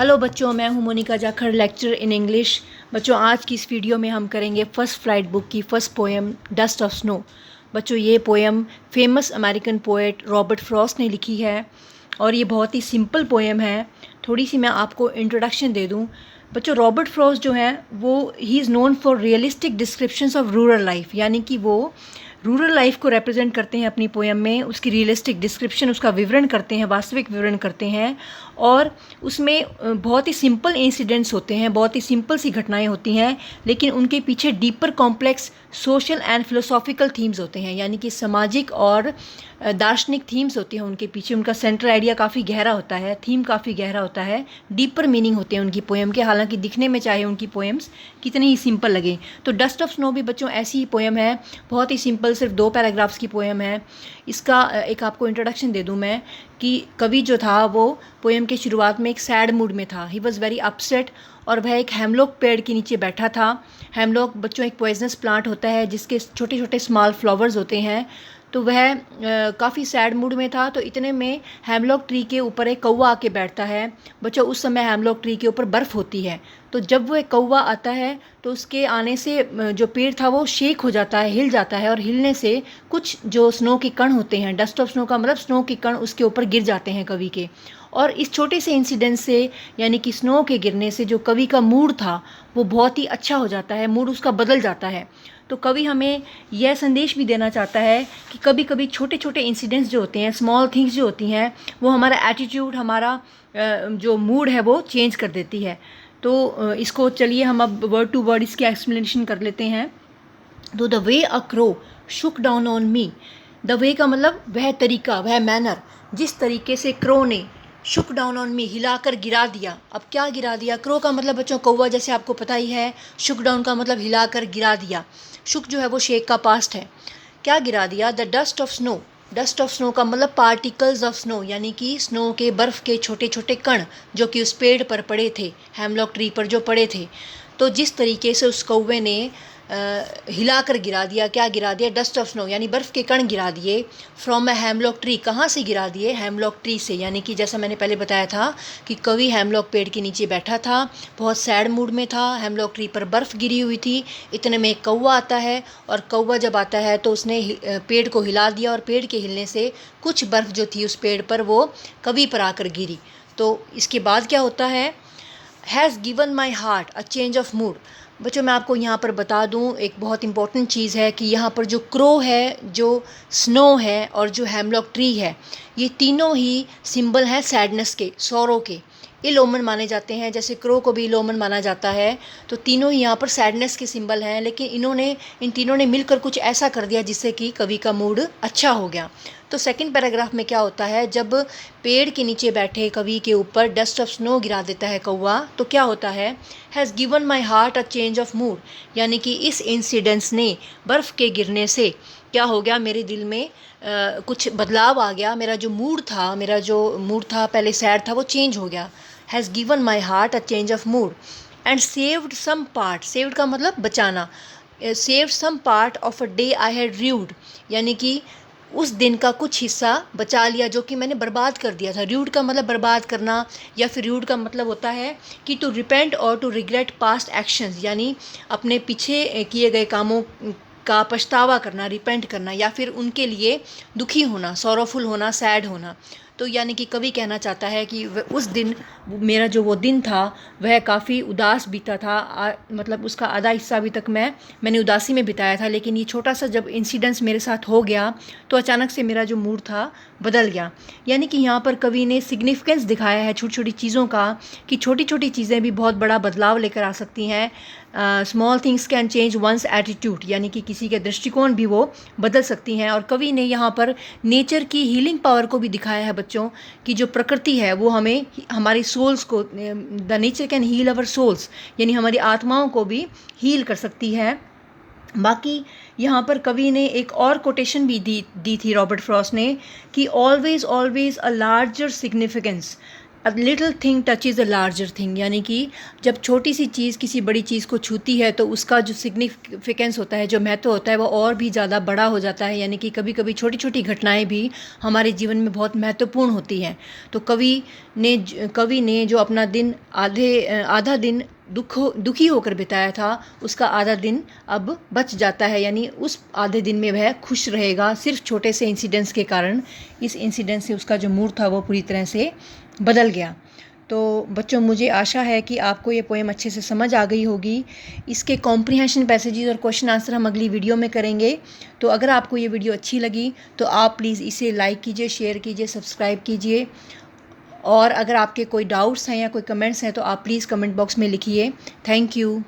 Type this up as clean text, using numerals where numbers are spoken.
Hello बच्चों, मैं हूं Monika Jakhar, lecture in English. बच्चों, आज की इस वीडियो में हम करेंगे फर्स्ट फ्लाइट बुक की first poem dust of snow. बच्चों, ये poem famous American poet Robert Frost ने लिखी है और ये बहुत ही सिंपल पोएम है। थोड़ी सी मैं आपको इंट्रोडक्शन दे दूं। बच्चों, रॉबर्ट फ्रॉस्ट जो है वो he is known for realistic descriptions of rural life, यानी कि वो रूरल लाइफ को रिप्रेजेंट करते हैं अपनी पोएम में। उसकी रियलिस्टिक डिस्क्रिप्शन, उसका विवरण करते हैं, वास्तविक विवरण करते हैं। और उसमें बहुत ही सिंपल इंसिडेंट्स होते हैं, बहुत ही सिंपल सी घटनाएं होती हैं, लेकिन उनके पीछे deeper complex social and philosophical themes होते हैं, यानी कि सामाजिक और दार्शनिक थीम्स होती हैं उनके पीछे। उनका सेंट्रल आइडिया काफ़ी गहरा होता है, थीम काफ़ी गहरा होता है, डीपर मीनिंग होते हैं उनकी पोएम के। हालांकि दिखने में चाहे उनकी पोएम्स कितनी ही सिंपल लगे। तो डस्ट ऑफ स्नो भी बच्चों ऐसी ही पोएम है, बहुत ही सिंपल, सिर्फ 2 पैराग्राफ्स की पोएम है। इसका एक आपको इंट्रोडक्शन दे दूं मैं कि कवि जो था वो पोएम के शुरुआत में एक सैड मूड में था। ही वॉज़ वेरी अपसेट और वह एक हेमलॉक पेड़ के नीचे बैठा था। हेमलॉक बच्चों एक पॉइजनस प्लांट होता है जिसके छोटे छोटे स्मॉल फ्लावर्स होते हैं। तो वह काफ़ी सैड मूड में था। तो इतने में हेमलॉक ट्री के ऊपर एक कौवा आके बैठता है। बच्चों, उस समय हेमलॉक ट्री के ऊपर बर्फ़ होती है। तो जब वो एक कौवा आता है तो उसके आने से जो पेड़ था वो शेक हो जाता है, हिल जाता है, और हिलने से कुछ जो स्नो के कण होते हैं, डस्ट ऑफ स्नो का मतलब स्नो के कण, उसके ऊपर गिर जाते हैं कवि के। और इस छोटे से इंसिडेंट से, यानी कि स्नो के गिरने से, जो कवि का मूड था वो बहुत ही अच्छा हो जाता है, मूड उसका बदल जाता है। तो कवि हमें यह संदेश भी देना चाहता है कि कभी कभी छोटे छोटे इंसिडेंट्स जो होते हैं, स्मॉल थिंग्स जो होती हैं, वो हमारा एटीट्यूड, हमारा जो मूड है वो चेंज कर देती है। तो इसको चलिए हम अब वर्ड टू वर्ड इसकी एक्सप्लेनेशन कर लेते हैं। तो the way a crow Shuk down on me. The way का मतलब वह तरीका, वह मैनर, जिस तरीके से क्रो ने शुक डाउन ऑन मी, हिलाकर गिरा दिया। अब क्या गिरा दिया? क्रो का मतलब बच्चों कौवा, जैसे आपको पता ही है। शुक डाउन का मतलब हिलाकर गिरा दिया। शुक जो है वो शेक का पास्ट है। क्या गिरा दिया? The dust of snow. Dust of snow का मतलब पार्टिकल्स ऑफ स्नो, यानी कि स्नो के, बर्फ़ के छोटे छोटे कण जो कि उस पेड़ पर पड़े थे, हेमलॉक ट्री पर जो पड़े थे। तो जिस तरीके से उस कौवे ने हिलाकर गिरा दिया, क्या गिरा दिया? डस्ट ऑफ स्नो, यानी बर्फ़ के कण गिरा दिए। फ्रॉम अ हेमलॉक ट्री, कहाँ से गिरा दिए? हेमलॉक ट्री से, यानी कि जैसा मैंने पहले बताया था कि कवि हेमलॉक पेड़ के नीचे बैठा था, बहुत सैड मूड में था, हेमलॉक ट्री पर बर्फ़ गिरी हुई थी। इतने में एक कौवा आता है, और कौवा जब आता है तो उसने पेड़ को हिला दिया, और पेड़ के हिलने से कुछ बर्फ़ जो थी उस पेड़ पर वो कवि पर आकर गिरी। तो इसके बाद क्या होता है? Has given my heart a change of mood. बच्चों, मैं आपको यहाँ पर बता दूँ, एक बहुत इंपॉर्टेंट चीज़ है कि यहाँ पर जो क्रो है, जो स्नो है, और जो हेमलॉक ट्री है, ये तीनों ही सिंबल हैं सैडनेस के, सौरों के। इल ओमन माने जाते हैं, जैसे क्रो को भी इल ओमन माना जाता है। तो तीनों ही यहाँ पर सैडनेस के सिंबल हैं, लेकिन इन तीनों ने मिलकर कुछ ऐसा कर दिया जिससे कि कवि का मूड अच्छा हो गया। तो सेकंड पैराग्राफ में क्या होता है? जब पेड़ के नीचे बैठे कवि के ऊपर डस्ट ऑफ स्नो गिरा देता है कौवा, तो क्या होता है? Has given my heart a change of mood, यानी कि इस इंसिडेंस ने, बर्फ़ के गिरने से क्या हो गया? मेरे दिल में कुछ बदलाव आ गया। मेरा जो मूड था पहले सैड था, वो चेंज हो गया। Has given my heart a change of mood and saved some part. Saved का मतलब बचाना। Saved some part of a day I had rued, यानी कि उस दिन का कुछ हिस्सा बचा लिया जो कि मैंने बर्बाद कर दिया था। र्यूड का मतलब बर्बाद करना, या फिर र्यूड का मतलब होता है कि टू रिपेंट और टू रिग्रेट पास्ट एक्शंस, यानी अपने पीछे किए गए कामों का पछतावा करना, रिपेंट करना, या फिर उनके लिए दुखी होना, सॉरोफुल होना, सैड होना। तो यानी कि कवि कहना चाहता है कि उस दिन, मेरा जो वो दिन था वह काफ़ी उदास बीता था। मतलब उसका आधा हिस्सा अभी तक मैंने उदासी में बिताया था, लेकिन ये छोटा सा जब इंसिडेंस मेरे साथ हो गया तो अचानक से मेरा जो मूड था बदल गया। यानी कि यहाँ पर कवि ने सिग्निफिकेंस दिखाया है छोटी छोटी चीज़ों का, कि छोटी छोटी चीज़ें भी बहुत बड़ा बदलाव लेकर आ सकती हैं। Small things can change one's attitude, यानी कि किसी के दृष्टिकोण भी वो बदल सकती हैं। और कवि ने यहाँ पर नेचर की हीलिंग पावर को भी दिखाया है बच्चों, कि जो प्रकृति है वो हमें, हमारी सोल्स को, the nature can heal our souls, यानी हमारी आत्माओं को भी हील कर सकती है। बाकी यहाँ पर कवि ने एक और कोटेशन भी दी थी रॉबर्ट फ्रॉस्ट ने, कि always always a larger significance. A little thing touches a larger thing, यानी कि जब छोटी सी चीज़ किसी बड़ी चीज़ को छूती है तो उसका जो सिग्निफिकेंस होता है, जो महत्व होता है, वो और भी ज़्यादा बड़ा हो जाता है। यानी कि कभी कभी छोटी छोटी घटनाएं भी हमारे जीवन में बहुत महत्वपूर्ण होती हैं। तो कवि ने जो अपना दिन आधा दिन दुखी होकर बिताया था, उसका आधा दिन अब बच जाता है। यानी उस आधे दिन में वह खुश रहेगा, सिर्फ छोटे से इंसिडेंट्स के कारण। इस इंसिडेंट से उसका जो मूड था वो पूरी तरह से बदल गया। तो बच्चों, मुझे आशा है कि आपको ये पोएम अच्छे से समझ आ गई होगी। इसके कॉम्प्रिहेंशन पैसेजेस और क्वेश्चन आंसर हम अगली वीडियो में करेंगे। तो अगर आपको ये वीडियो अच्छी लगी तो आप प्लीज़ इसे लाइक कीजिए, शेयर कीजिए, सब्सक्राइब कीजिए। और अगर आपके कोई डाउट्स हैं या कोई कमेंट्स हैं तो आप प्लीज़ कमेंट बॉक्स में लिखिए। Thank you.